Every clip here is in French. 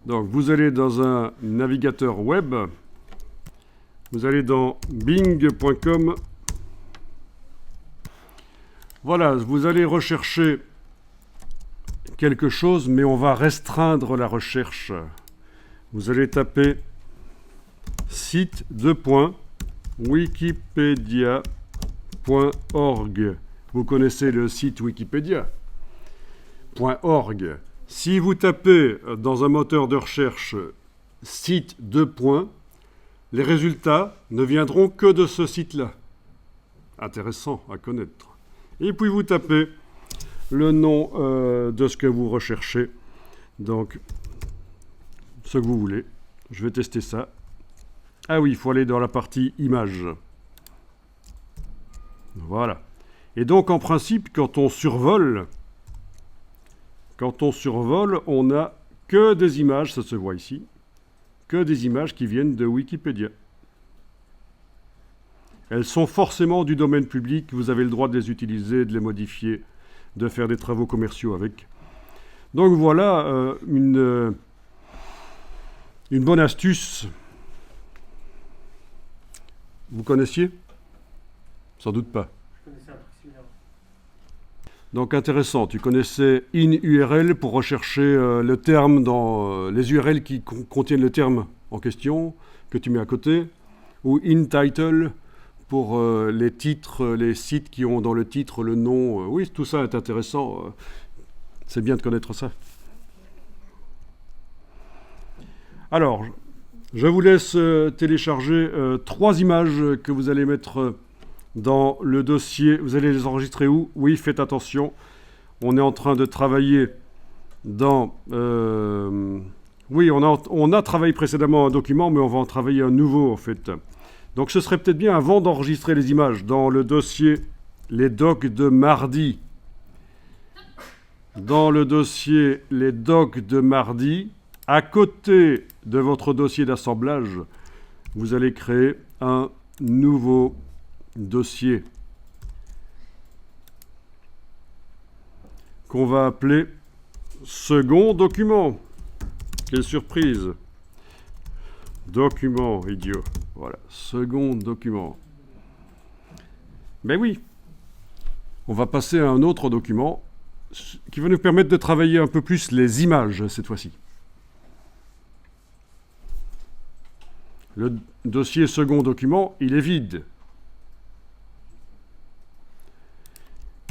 Donc, vous allez dans un navigateur web. Vous allez dans bing.com. Voilà, vous allez rechercher quelque chose, mais on va restreindre la recherche. Vous allez taper site wikipedia.org. Vous connaissez le site Wikipédia.org. Si vous tapez dans un moteur de recherche site les résultats ne viendront que de ce site-là. Intéressant à connaître. Et puis vous tapez le nom de ce que vous recherchez. Donc, ce que vous voulez. Je vais tester ça. Ah oui, il faut aller dans la partie images. Voilà. Et donc, en principe, quand on survole, on n'a que des images, ça se voit ici, que des images qui viennent de Wikipédia. Elles sont forcément du domaine public, vous avez le droit de les utiliser, de les modifier, de faire des travaux commerciaux avec. Donc voilà une bonne astuce. Vous connaissiez? Sans doute pas. Je connaissais un truc similaire. Donc intéressant, tu connaissais InURL pour rechercher le terme dans les URL qui contiennent le terme en question, que tu mets à côté, ou InTitle pour les titres, les sites qui ont dans le titre le nom. Oui, tout ça est intéressant. C'est bien de connaître ça. Alors, je vous laisse télécharger 3 images que vous allez mettre dans le dossier. Vous allez les enregistrer où? Oui, faites attention. On est en train de travailler dans... oui, on a travaillé précédemment un document, mais on va en travailler un nouveau, en fait. Donc, ce serait peut-être bien, avant d'enregistrer les images, dans le dossier les docs de mardi. Dans le dossier les docs de mardi, à côté de votre dossier d'assemblage, vous allez créer un nouveau dossier qu'on va appeler second document. Quelle surprise! Document, idiot. Voilà, second document. Ben oui, on va passer à un autre document qui va nous permettre de travailler un peu plus les images cette fois-ci. Le dossier second document, il est vide.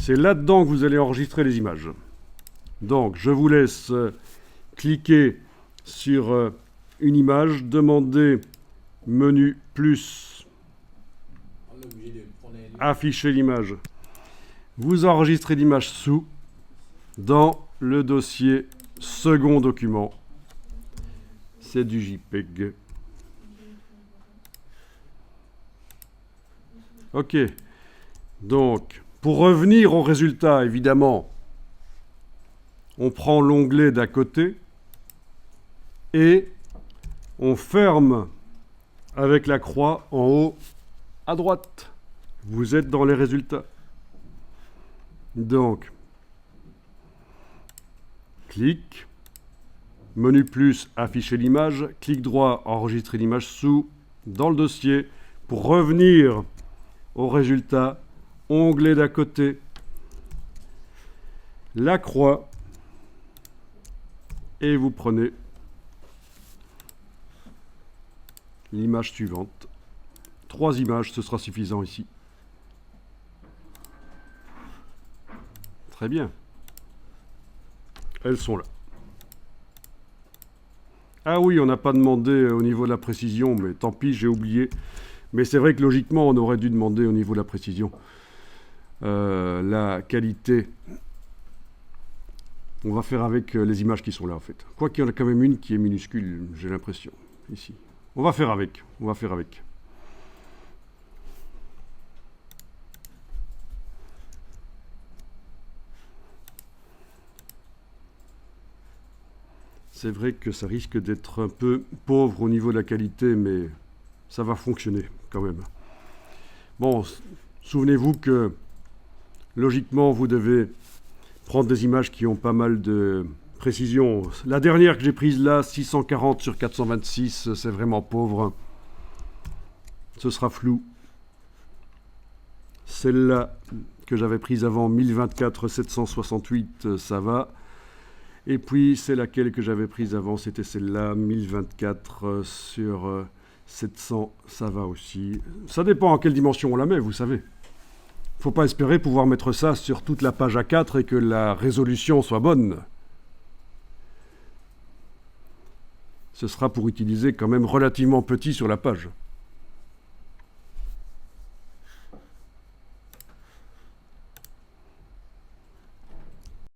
C'est là-dedans que vous allez enregistrer les images. Donc, je vous laisse cliquer sur une image, demander menu plus, afficher l'image. Vous enregistrez l'image sous dans le dossier second document. C'est du JPEG. OK. Donc, pour revenir au résultat, évidemment, on prend l'onglet d'à côté et on ferme avec la croix en haut à droite. Vous êtes dans les résultats. Donc, clic, menu plus, afficher l'image, clic droit, enregistrer l'image sous, dans le dossier, pour revenir au résultat, onglet d'à côté, la croix, et vous prenez l'image suivante. 3 images, ce sera suffisant ici. Très bien. Elles sont là. Ah oui, on n'a pas demandé au niveau de la précision, mais tant pis, j'ai oublié. Mais c'est vrai que logiquement, on aurait dû demander au niveau de la précision. La qualité, on va faire avec les images qui sont là, en fait. Quoiqu'il y en a quand même une qui est minuscule, j'ai l'impression, ici. On va faire avec. C'est vrai que ça risque d'être un peu pauvre au niveau de la qualité, mais ça va fonctionner quand même. Bon, souvenez-vous que logiquement, vous devez prendre des images qui ont pas mal de précision. La dernière que j'ai prise là, 640 sur 426, c'est vraiment pauvre. Ce sera flou. Celle-là que j'avais prise avant, 1024 768, ça va. Et puis c'est laquelle que j'avais prise avant, c'était celle-là, 1024 sur 700, ça va aussi. Ça dépend en quelle dimension on la met, vous savez. Faut pas espérer pouvoir mettre ça sur toute la page A4 et que la résolution soit bonne. Ce sera pour utiliser quand même relativement petit sur la page.